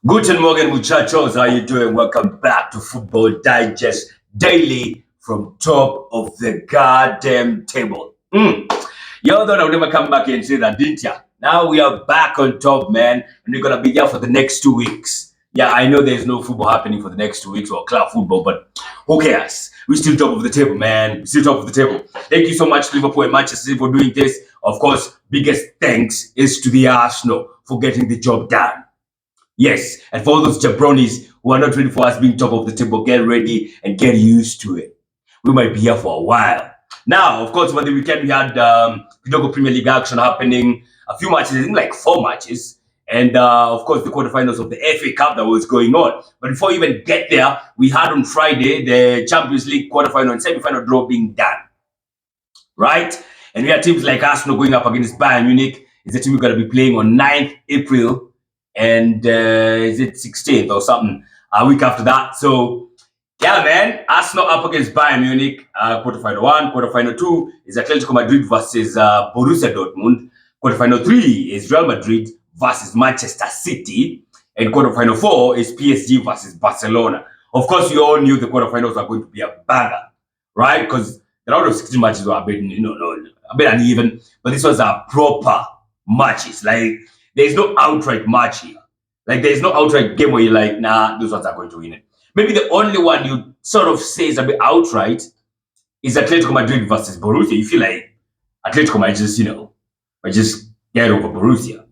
Guten Morgen, muchachos. How you doing? Welcome back to Football Digest Daily from top of the goddamn table. Y'all thought I would never come back and say that, didn't ya? Now we are back on top, man, and we're gonna be here for the next 2 weeks. Yeah, I know there's no football happening for the next 2 weeks or club football, but who cares? We're still top of the table, man. We're still top of the table. Thank you so much, Liverpool and Manchester City, for doing this. Of course, biggest thanks is to the Arsenal for getting the job done. Yes, and for all those jabronis who are not ready for us being top of the table, get ready and get used to it. We might be here for a while. Now, of course, over the weekend we had Kidogo Premier League action happening, a few matches, I think like 4 matches, and of course the quarterfinals of the FA Cup that was going on. But before we even get there, we had on Friday the Champions League quarterfinal and semi-final draw being done, right? And we had teams like Arsenal going up against Bayern Munich. It's a team we're going to be playing on 9th April and is it 16th or something a week after that. So yeah, man, Arsenal up against Bayern Munich, quarterfinal 1. Quarterfinal 2 is Atletico Madrid versus Borussia Dortmund. Quarterfinal 3 is Real Madrid versus Manchester City, and quarterfinal 4 is PSG versus Barcelona. Of course, you all knew the quarterfinals are going to be a banger, right? Because the round of 16 matches were a bit, a bit uneven, but this was a proper matches. Like, there's no outright match here. Like, there's no outright game where you're like, nah, those ones are going to win it. Maybe the only one you sort of say is a bit outright is Atletico Madrid versus Borussia. You feel like Atletico might just, might just get over Borussia,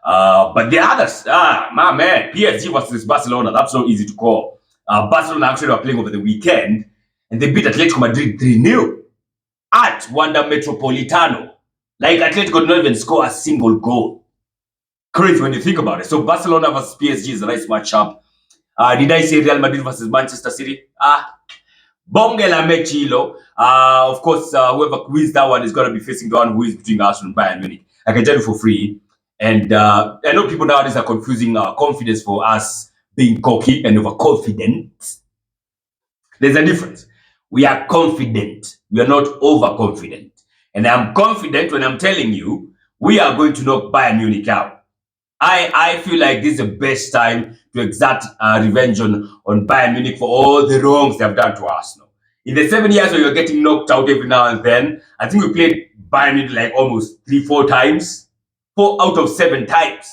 But the others, my man, PSG versus Barcelona, that's so easy to call. Barcelona actually were playing over the weekend, and they beat Atletico Madrid 3-0 at Wanda Metropolitano. Like, Atletico did not even score a single goal. Crazy when you think about it. So Barcelona versus PSG is a nice matchup. Did I say Real Madrid versus Manchester City? Bonge la mechilo. Of course, whoever wins that one is going to be facing the one who is between Arsenal and Bayern Munich. I can tell you for free. And I know people nowadays are confusing confidence for us being cocky and overconfident. There's a difference. We are confident. We are not overconfident. And I'm confident when I'm telling you we are going to knock Bayern Munich out. I feel like this is the best time to exact revenge on Bayern Munich for all the wrongs they've done to Arsenal. In the 7 years where you're getting knocked out every now and then, I think we played Bayern Munich like almost 3-4 times. 4 out of 7 times.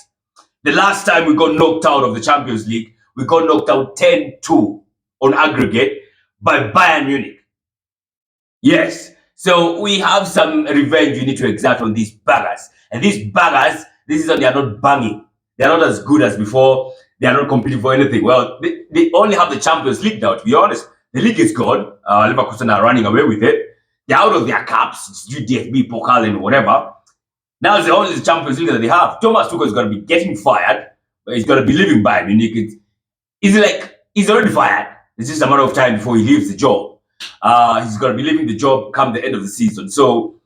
The last time we got knocked out of the Champions League, we got knocked out 10-2 on aggregate by Bayern Munich. Yes. So we have some revenge we need to exact on these baggers. And these baggers, this is how they are not banging. They are not as good as before. They are not competing for anything. Well, they only have the Champions League now, to be honest. The league is gone. Leverkusen are running away with it. They're out of their cups, DFB, Pokal, and whatever. Now it's only the Champions League that they have. Thomas Tuchel is going to be getting fired. But he's going to be leaving Bayern Munich. He's already fired. It's just a matter of time before he leaves the job. He's going to be leaving the job come the end of the season. So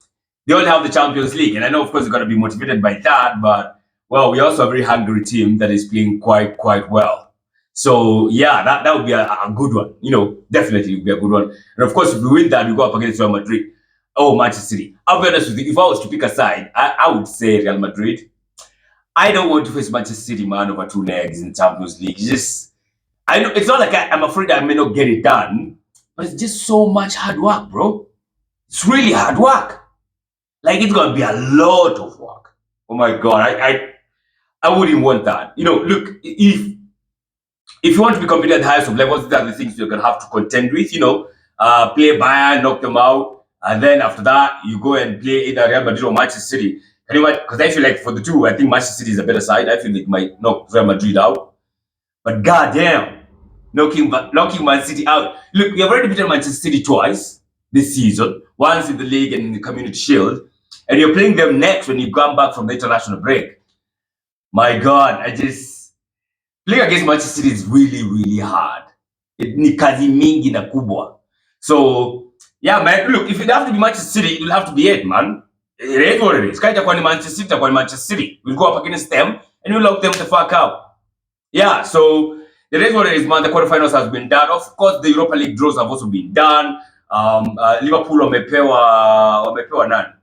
they only have the Champions League. And I know, of course, they're going to be motivated by that. But, well, we also have a very hungry team that is playing quite well. So, yeah, that would be a good one. Definitely would be a good one. And, of course, if we win that, we go up against Real Madrid. Oh, Manchester City. I'll be honest with you. If I was to pick a side, I would say Real Madrid. I don't want to face Manchester City, man, over 2 legs in Champions League. I know it's not like I'm afraid I may not get it done, but it's just so much hard work, bro. It's really hard work. Like, it's gonna be a lot of work. Oh my god, I wouldn't want that. Look, if you want to be competing at the highest of levels, these are the things you're gonna have to contend with. Play Bayern, knock them out, and then after that, you go and play either Real Madrid or Manchester City. Because I feel like for the two, I think Manchester City is a better side. I feel it might knock Real Madrid out. But goddamn, knocking Man City out. Look, we have already beaten Manchester City twice this season. Once in the league and in the Community Shield. And you're playing them next when you come back from the international break. My God, playing against Manchester City is really, really hard. Ni kazi mingi na kubwa. So, yeah, man, look, if it have to be Manchester City, it will have to be it, man. It is what it is. Manchester City. We'll go up against them and we'll lock them the fuck out. Yeah, so it is what it is, man. The quarterfinals has been done. Of course, the Europa League draws have also been done. Liverpool wamepewa nani?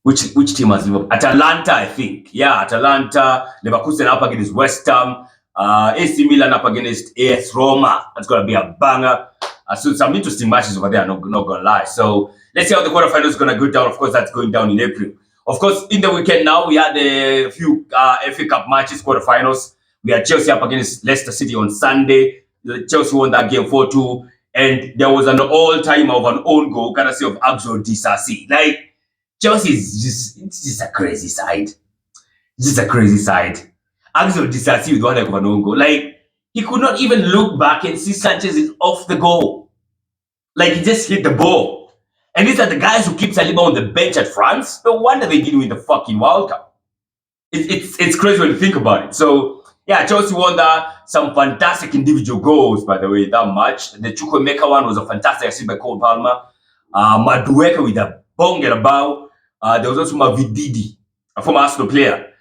Which team has Liverpool? Atalanta, I think. Yeah, Atalanta. Leverkusen up against West Ham. AC Milan up against AS Roma. That's gonna be a banger. So some interesting matches over there. Not gonna lie. So let's see how the quarterfinals is gonna go down. Of course, that's going down in April. Of course, in the weekend now we had a few FA Cup matches, quarterfinals. We had Chelsea up against Leicester City on Sunday. Chelsea won that game 4-2, and there was an all-time of an own goal, courtesy of Axel Disas-Terclass. Like Chelsea is just a crazy side. Just a crazy side. Axel Disas-Terclass with one heck of an own goal. Like he could not even look back and see Sanchez is off the goal. Like he just hit the ball. And these are the guys who keep Saliba on the bench at France. No wonder they didn't win the fucking World Cup. It's crazy when you think about it. So yeah, Chelsea won that. Some fantastic individual goals, by the way, that match. The Chukwuemeka one was a fantastic assist by Cole Palmer. Madueke with a bong and a bow. There was also Mavididi, a former Arsenal player,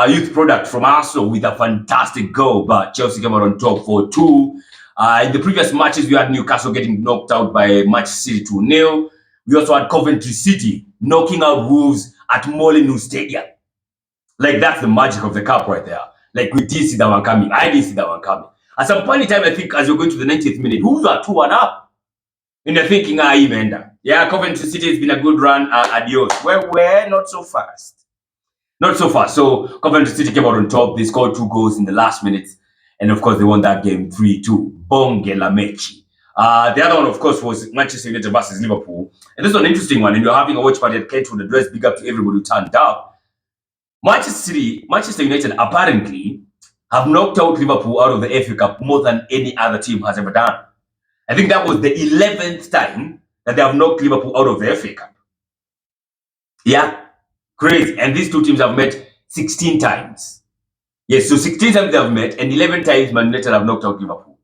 youth product from Arsenal with a fantastic goal. But Chelsea came out on top 4-2. In the previous matches, we had Newcastle getting knocked out by Manchester City 2-0. We also had Coventry City knocking out Wolves at Molineux Stadium. Like, that's the magic of the cup right there. Like, we did see that one coming. I did see that one coming. At some point in time, I think, as you're going to the 90th minute, Wolves are 2-1 up. And you're thinking, Imenda. Yeah, Coventry City has been a good run. Adios. We're not so fast. Not so fast. So, Coventry City came out on top. They scored 2 goals in the last minutes. And, of course, they won that game 3-2. Bongela Mechi. The other one, of course, was Manchester United versus Liverpool. And this is an interesting one. And you're having a watch party at Kentwood Address. Big up to everybody who turned up. Manchester United apparently have knocked out Liverpool out of the FA Cup more than any other team has ever done. I think that was the 11th time that they have knocked Liverpool out of the FA Cup. Yeah, crazy. And these two teams have met 16 times. Yes, so 16 times they have met, and 11 times Man United have knocked out Liverpool.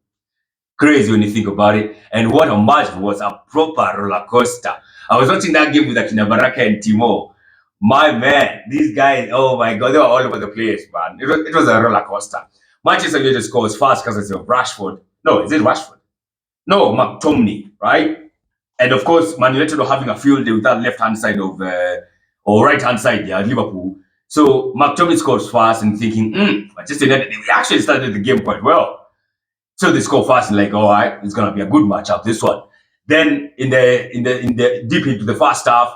Crazy when you think about it. And what a match. It was a proper roller coaster. I was watching that game with Akina Baraka and Timo. My man, these guys, oh my God, they were all over the place, man. It was a roller coaster. Manchester United scores fast because it's of Rashford. No, is it Rashford? No, McTominay, right? And of course, Man United were having a field day with that left-hand side of, or right-hand side, yeah, Liverpool. So McTominay scores fast and thinking, Manchester United, they actually started the game quite well. So they score fast and like, all right, it's gonna be a good matchup, this one. Then in the deep into the first half,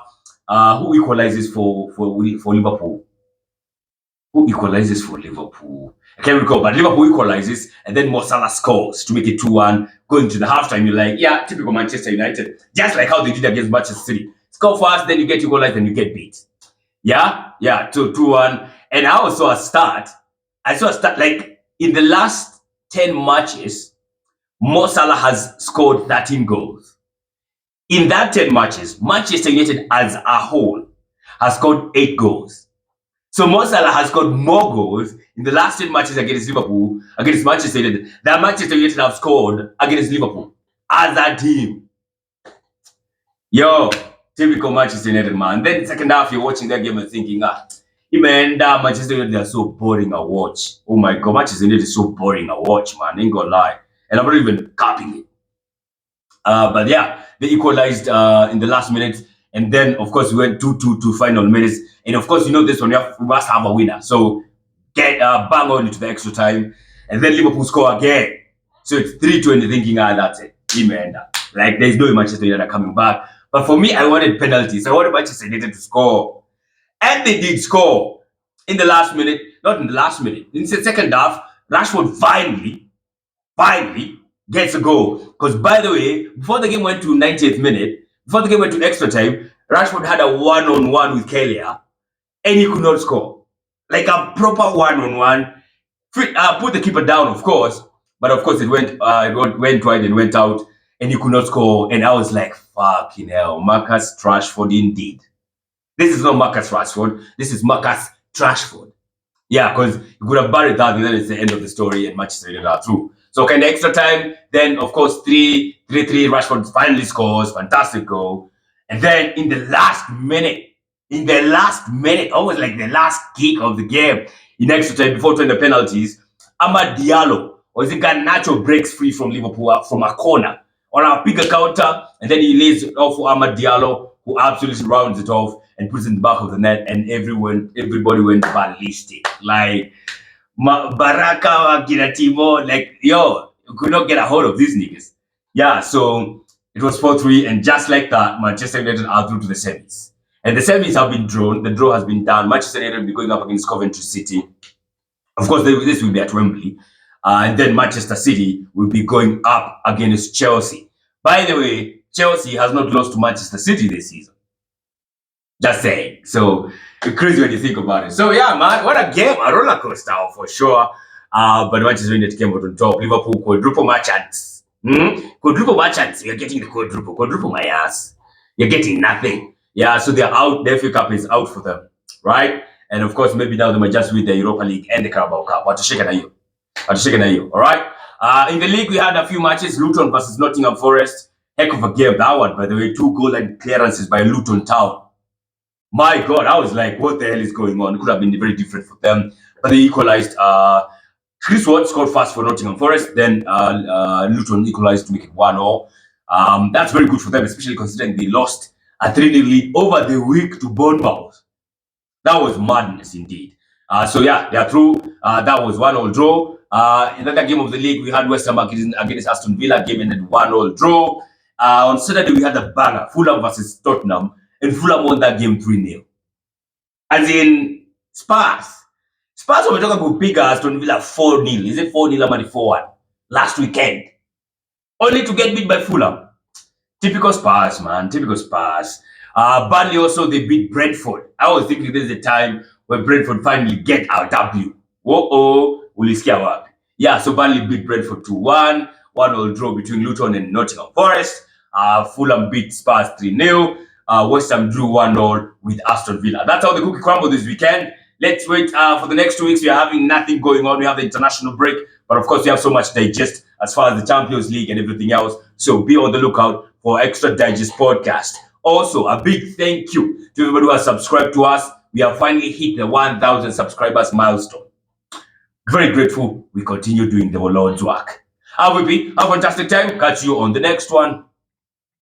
who equalizes for Liverpool? Who equalizes for Liverpool? I can't recall, but Liverpool equalizes, and then Mo Salah scores to make it 2-1. Going to the halftime, you're like, yeah, typical Manchester United. Just like how they did against Manchester City. Score fast, then you get equalized, then you get beat. Yeah, 2-1. And I saw a start, like, in the last 10 matches, Mo Salah has scored 13 goals. In that 10 matches, Manchester United as a whole has scored 8 goals. So Mo Salah has scored more goals in the last 10 matches against Liverpool, against Manchester United, than Manchester United have scored against Liverpool as a team. Yo, typical Manchester United, man. Then second half, you're watching that game and thinking, Manchester United are so boring to watch. Oh my God, Manchester United is so boring to watch, man. Ain't gonna lie. And I'm not even copying it. But yeah, they equalized in the last minute. And then, of course, we went 2-2 to final minutes. And of course, you know this one, we must have a winner. So get bang on into the extra time. And then Liverpool score again. So it's 3-2 and you're thinking, that's it. Like, there's no Manchester United coming back. But for me, I wanted penalties. I wanted Manchester United to score. And they did score in the last minute. Not in the last minute. In the second half, Rashford finally gets a goal. Because, by the way, before the game went to 90th minute, before the game went to extra time, Rashford had a one-on-one with Kelia, and he could not score. Like a proper one-on-one. Put the keeper down, of course, but of course it went wide and went out, and he could not score. And I was like, fucking hell, Marcus Rashford indeed. This is not Marcus Rashford. This is Marcus Trashford. Yeah, because you could have buried that, and then it's the end of the story, and Manchester United are through. So kind of extra time, then of course 3-3, Rashford finally scores, fantastic goal. And then in the last minute, almost like the last kick of the game, in extra time before 20 penalties, Amad Diallo, or is it Garnacho, breaks free from Liverpool from a corner on a bigger counter, and then he lays it off for Amad Diallo, who absolutely rounds it off and puts it in the back of the net, and everybody went ballistic. Like Baraka, Kinatimo, like yo, you could not get a hold of these niggas. Yeah, so it was 4-3, and just like that, Manchester United are through to the semis. And the semis have been drawn. The draw has been done. Manchester United will be going up against Coventry City. Of course, this will be at Wembley. And then Manchester City will be going up against Chelsea. By the way, Chelsea has not lost to Manchester City this season. Just saying. So crazy when you think about it. So yeah, man, what a game, a roller coaster for sure. But Manchester United came out on top. Liverpool quadruple merchants. Quadruple merchants. You're getting the quadruple. Quadruple my ass. You're getting nothing. Yeah, so they're out. The FA Cup is out for them, right? And of course, maybe now they might just win the Europa League and the Carabao Cup. What a shake at you. What a shake at you. All right. In the league, we had a few matches. Luton versus Nottingham Forest. Heck of a game. That one, by the way, 2 goal line clearances by Luton Town. My God, I was like, what the hell is going on? It could have been very different for them. But they equalized. Chris Watt scored first for Nottingham Forest. Then Luton equalized to make it 1-0. That's very good for them, especially considering they lost a 3-0 lead over the week to Bournemouth. That was madness indeed. So yeah, they are through. That was 1-1 draw. Another game of the league, we had West Ham against Aston Villa. Game ended 1-1 draw. On Saturday, we had a banger, Fulham versus Tottenham. And Fulham won that game 3-0. As in Spurs. Spurs were talking about bigger Aston Villa 4-0. Is it 4-0 or 4-1? Last weekend. Only to get beat by Fulham. Typical Spurs, man. Typical Spurs. Burnley also, they beat Brentford. I was thinking this is the time when Brentford finally get our W. Whoa, ulisikia wapi? Yeah, so Burnley beat Brentford 2-1. 1-1 draw between Luton and Nottingham Forest. Fulham beat Spurs 3-0. West Ham drew 1-0 with Aston Villa. That's how the cookie crumbled this weekend. Let's wait for the next 2 weeks. We are having nothing going on. We have the international break. But of course, we have so much digest as far as the Champions League and everything else. So be on the lookout for Extra Digest podcast. Also, a big thank you to everybody who has subscribed to us. We have finally hit the 1,000 subscribers milestone. Very grateful. We continue doing the Lord's work. Have a fantastic time. Catch you on the next one.